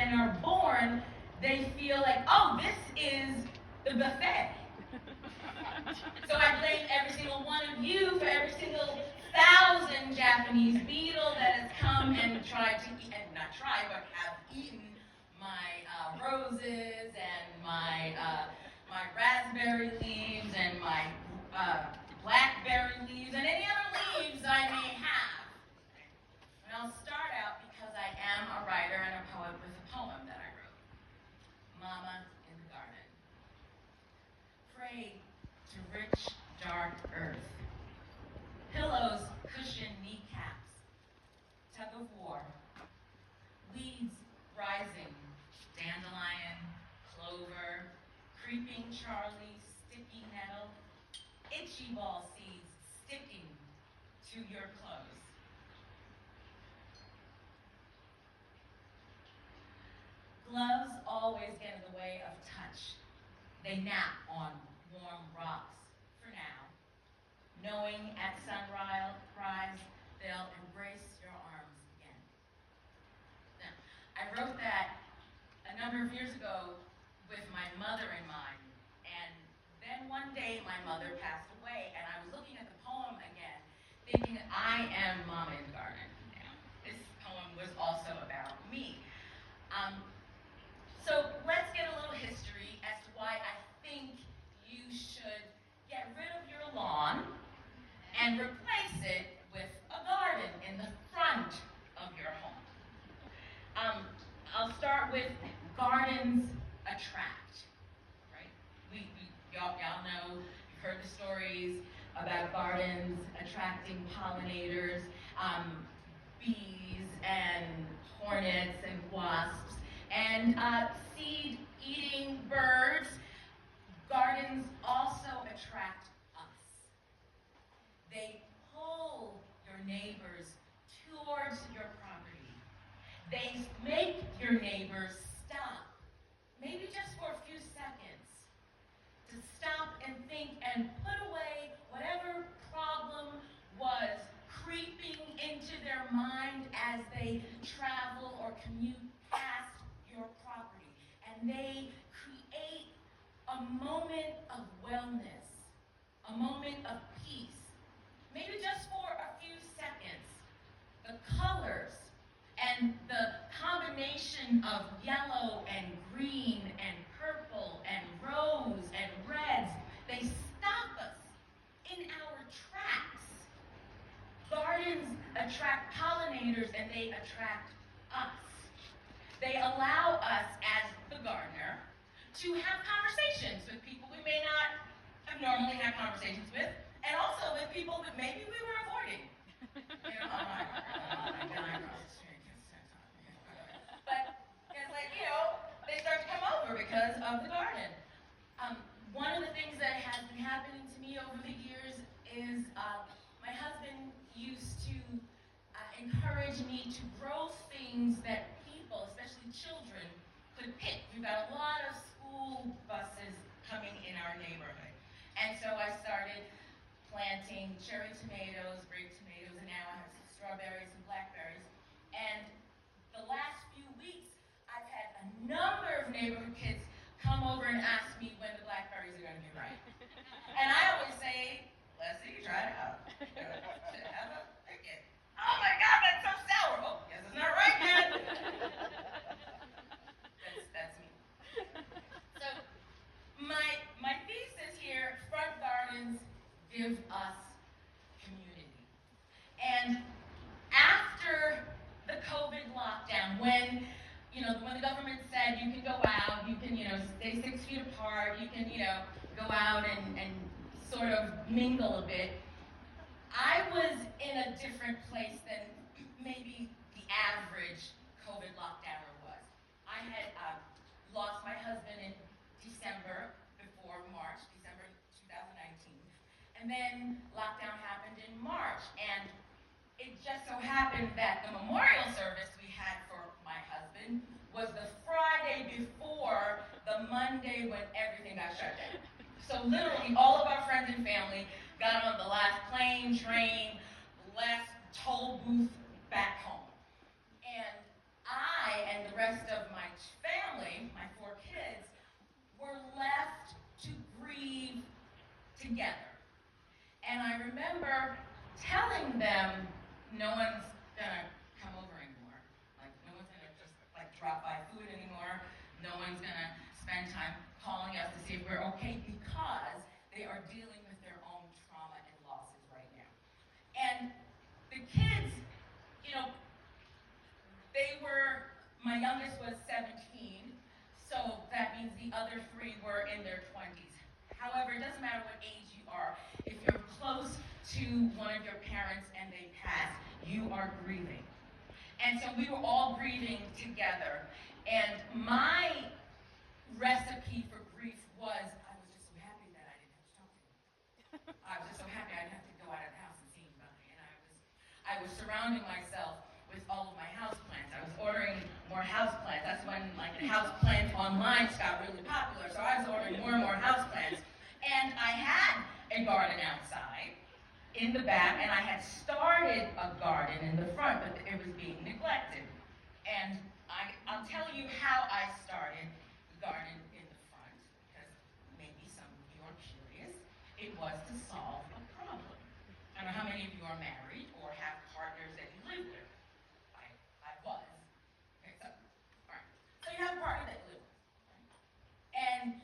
and are born, they feel like, oh, this is the buffet. So I blame every single one of you for every single 1,000 Japanese beetle that has come and tried to eat, and not tried, but have eaten my roses and my raspberry leaves and my blackberry leaves and any other leaves I may have. And I'll start out because I am a writer and a poet with a poem that I wrote. Mama in the Garden. Pray to rich, dark earth. Pillows cushion kneecaps. Tug of war. Weeds rising. Dandelion, clover, creeping Charlie, sticky nettle, itchy ball seeds sticking to your clothes. Gloves always get in the way of touch. They nap on warm rocks for now, knowing at sunrise they'll embrace your arms again. Now, I wrote that a number of years ago with my mother in mind, and then one day my mother passed away, and I was looking at the poem again, thinking I am Mama in the Garden now. This poem was also about me. So let's get a little history as to why I think you should get rid of your lawn and replace it with a garden in the front of your home. I'll start with gardens attract, right? Y'all know, you've heard the stories about gardens attracting pollinators, bees and hornets and wasps, and seed-eating birds. Gardens also attract us. They pull your neighbors towards your property. They make your neighbors stop, maybe just for a few seconds, to stop and think and put away whatever problem was creeping into their mind as they travel or commute past your property. And they create a moment of wellness, a moment of peace, maybe just for a few seconds. The colors and the combination of yellow and green and purple and rose and reds, they stop us in our tracks. Gardens attract pollinators and they attract us. They allow us as the gardener to have conversations with people we may not have normally had conversations with, and also with people that maybe we were avoiding. You know, but it's like, you know, they start to come over because of the garden. One of the things that has been happening to me over the years is my husband used to encourage me to grow things that people, especially children, could pick. We've got a lot of school buses coming in our neighborhood. And so I started planting cherry tomatoes, grape tomatoes, and now I have some strawberries and blackberries. And the last few weeks, I've had a number of neighborhood kids come over and ask me when the blackberries are going to be ripe. And I always say, let's see, try it out. Have a picket. Oh my God, that's so sour. Oh, guess it's not ripe yet. That's me. So my thesis here, front gardens give us community. And after the COVID lockdown, when the government said you can go out, you can, stay 6 feet apart, you can, go out and sort of mingle a bit, I was in a different place than maybe the average COVID lockdowner was. I had lost my husband in December before March, December 2019. And then lockdown happened in March. And it just so happened that the memorial service we had for my husband was the Friday before the Monday when everything got shut down. So literally all of our friends and family got on the last plane, train, last toll booth back home. And I and the rest of my family, my 4 kids, were left to grieve together. And I remember telling them, no one's gonna come over anymore. Like, no one's gonna just like drop by food anymore. No one's gonna spend time calling us to see if we're okay, because they are dealing with their own trauma and losses right now. And the kids, you know, my youngest was 17, so that means the other 3 were in their 20s. However, it doesn't matter what age you are. If you're close to one of your parents and they pass, you are grieving. And so we were all grieving together. And my recipe for grief was, I was just so happy that I didn't have to talk to him. I was just so happy I didn't have to go out of the house and see anybody. And I was surrounding myself with all of my houseplants. I was ordering more houseplants. That's when like the houseplant online got really popular. So I was ordering more and more houseplants. And I had a garden outside in the back, and I had started a garden in the front, but it was being neglected. And I'll tell you how I started the garden in the front, because maybe some of you are curious. It was to solve a problem. I don't know how many of you are married or have partners that you live with. I was. Okay, so, all right. So you have a partner that you live with. Right? And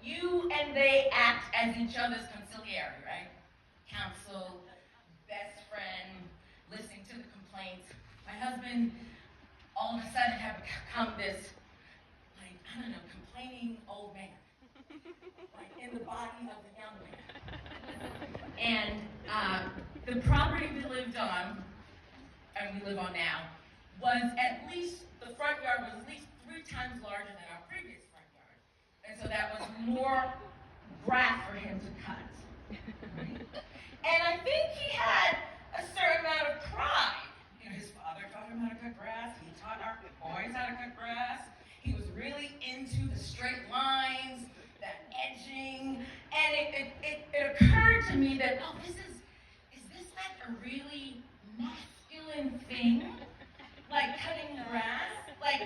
you and they act as each other's conciliary, right? Counsel, best friend, listening to the complaints. My husband all of a sudden had become this, like, I don't know, complaining old man. Like in the body of the young man. And the property we lived on, and we live on now, was at least, the front yard was at least 3 times larger than our previous front yard. And so that was more grass for him to cut. Right? And I think he had a certain amount of pride. You know, his father taught him how to cut grass. He taught our boys how to cut grass. He was really into the straight lines, that edging. And it occurred to me that, oh, is this like a really masculine thing? Like cutting grass? Like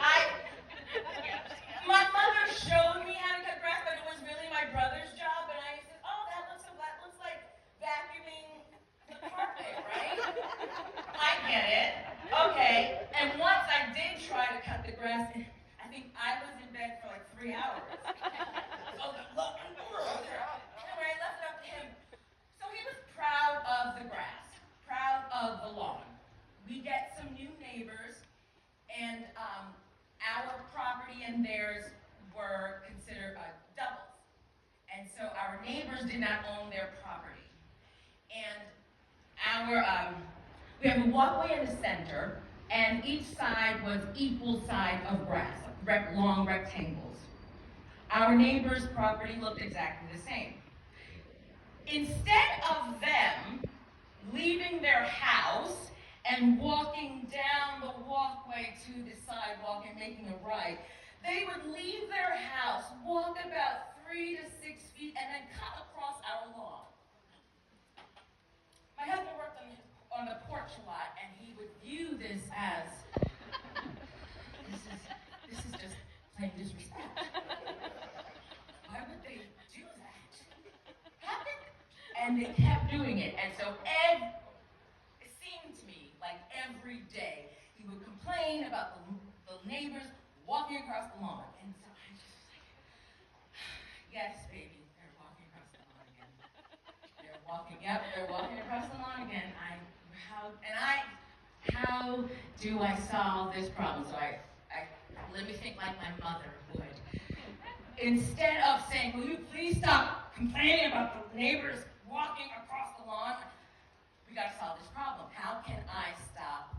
my mother showed me how to cut grass, but it was really my brother's job. And I said, oh, that looks like vacuuming the carpet, right? I get it. Okay. And once I did try to cut the grass, I think I was in bed for like 3 hours. Anyway, I left it up to him. So he was proud of the grass, proud of the lawn. We get some new neighbors, and our property and theirs were considered doubles. And so our neighbors did not own their property. And we have a walkway in the center, and each side was equal size of grass, long rectangles. Our neighbor's property looked exactly the same. Instead of them leaving their house and walking down the walkway to the sidewalk and making a right, they would leave their house, walk about 3 to 6 feet, and then cut across our lawn. My husband worked on the porch a lot, and he would view this as, this is just plain disrespect. Why would they do that? And they kept doing it, and so it seemed to me like every day he would complain about the neighbors walking across the lawn. And so I just was like, yes, baby, they're walking across the lawn again. They're walking across the lawn again. How do I solve this problem? So I let me think like my mother would. Instead of saying, will you please stop complaining about the neighbors walking across the lawn? We got to solve this problem. How can I stop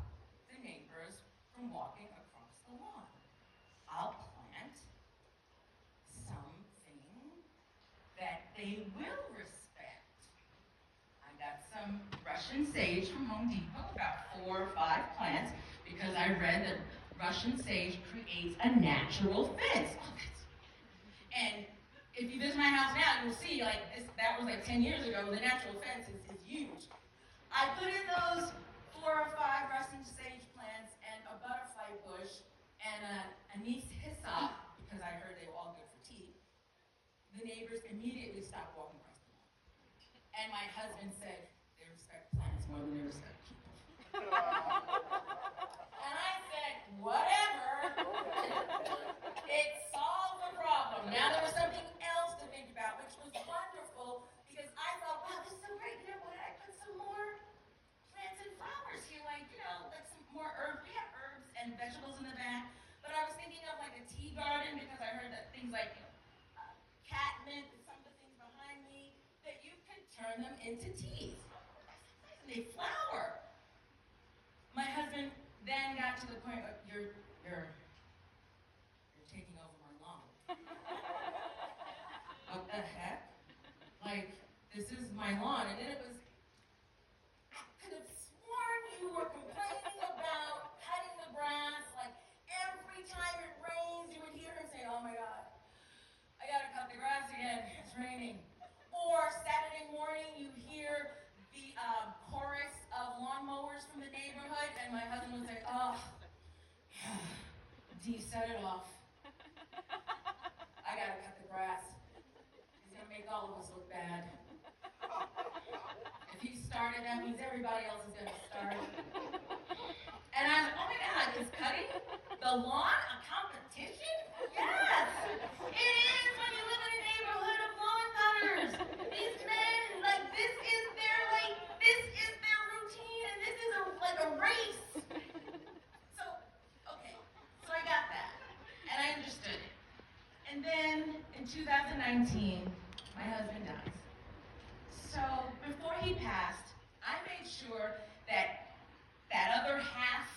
the neighbors from walking across the lawn? I'll plant something that they will respect. I got some Russian sage from Home Depot, about 4 or 5 plants, because I read that Russian sage creates a natural fence. And if you visit my house now, you'll see that was like 10 years ago. The natural fence is huge. I put in those 4 or 5 Russian sage plants and a butterfly bush and a niece hyssop, because I heard they were all good for tea, the neighbors immediately stopped walking across the lawn. And my husband said, they respect plants more than they respect people. And I said, whatever. It solved the problem. Now there was something else to think about, which was wonderful, because I thought, wow, this is so great. You know what? I put some more plants and flowers here, like some more herbs. We have herbs and vegetables in the back, but I was thinking of like a tea garden, because I heard that things like catnip and some of the things behind me, that you could turn them into teas. And they flower. My husband then got to the point of, you're taking over my lawn. What the heck? Like, this is my lawn. And then it was, I could have sworn you were complaining about cutting the grass. Like, every time it rains, you would hear him say, oh my God, I gotta cut the grass again, it's raining. Or Saturday morning, you hear the chorus of lawnmowers from the neighborhood, and my husband would say, oh, Dee, set it off. I gotta cut the grass. He's gonna make all of us look bad. If he started, that means everybody else is gonna start. And I was like, oh my God, is cutting the lawn a competition? Yes! It is when you live in a neighborhood of lawn cutters. These men, like, this is their routine, and this is like a race. So, okay, so I got that, and I understood it. And then, in 2019, my husband dies. So, before he passed, I made sure that that other half,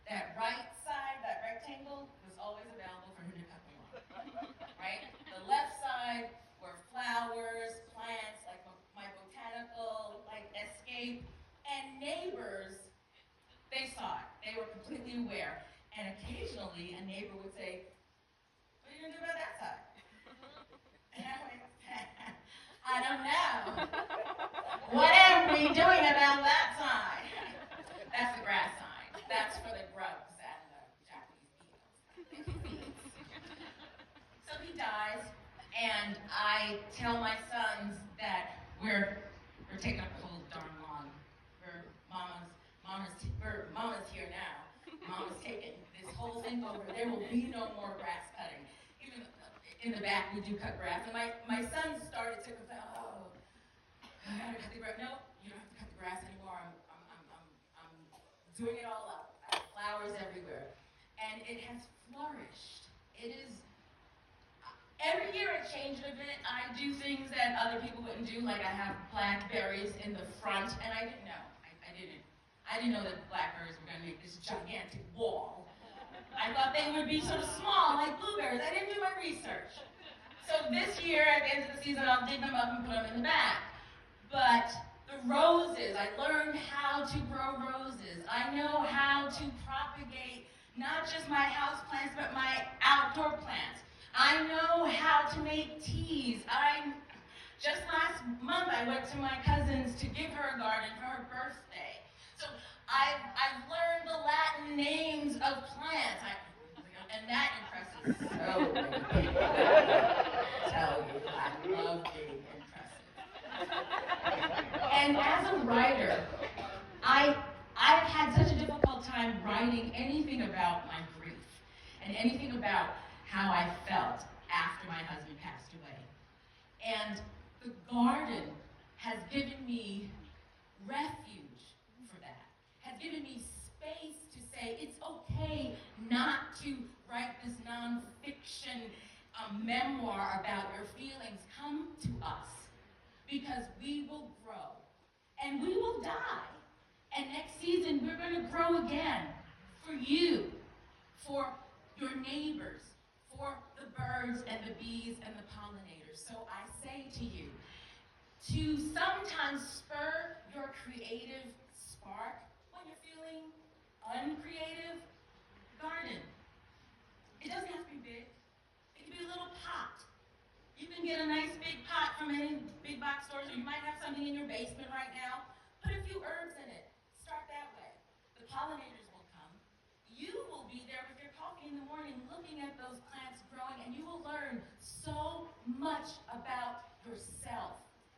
that right side, that rectangle, was always available for him to cut the lawn, right? The left side were flowers, plants, like my botanical, like, escape, and neighbors, they saw it. They were completely aware. And occasionally, a neighbor would say, what are you gonna do about that side? And I went, I don't know. What are we doing about that side? That's the grass side. That's for the grubs and the Japanese beetles. So he dies, and I tell my sons that we're taking up the whole darn lawn. Mama's here now. Mama's taking this whole thing over. There will be no more grass cutting. Even in the back, we do cut grass. And my sons started to complain, oh, I gotta cut the grass. No, you don't have to cut the grass anymore. I'm doing it all up. I have flowers everywhere. And it has flourished. It is, every year I change it a bit. I do things that other people wouldn't do, like I have blackberries in the front, and I didn't know. I didn't know that blackberries were going to make this gigantic wall. I thought they would be sort of small, like blueberries. I didn't do my research. So this year, at the end of the season, I'll dig them up and put them in the back. But the roses, I learned how to grow roses. I know how to propagate not just my house plants, but my outdoor plants. I know how to make teas. Just last month, I went to my cousin's to give her a garden for her birthday. So I've learned the Latin names of plants, and that impresses so many people. I tell you, I love being impressive. And as a writer, I've had such a difficult time writing anything about my grief and anything about how I felt after my husband passed away. And the garden has given me refuge for that, has given me space to say it's okay not to write this nonfiction memoir about your feelings. Come to us, because we will grow and we will die. And next season, we're going to grow again for you, for your neighbors, for the birds and the bees and the pollinators. So I say to you, to sometimes spur your creative spark when you're feeling uncreative, garden. It doesn't have to be big. It can be a little pot. You can get a nice big pot from any big box stores, or you might have something in your basement right now. Put a few herbs in it. Start that way. The pollinators will come. You will be there with your coffee in the morning looking at those plants growing, and you will learn so much about yourself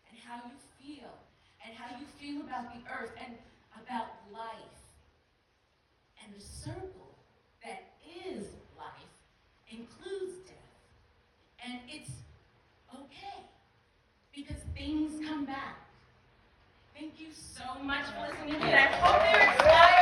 and how you feel about the earth and about life. And the circle that is life includes death. And it's okay, because things come back. Thank you so much for listening to me. I hope you're excited.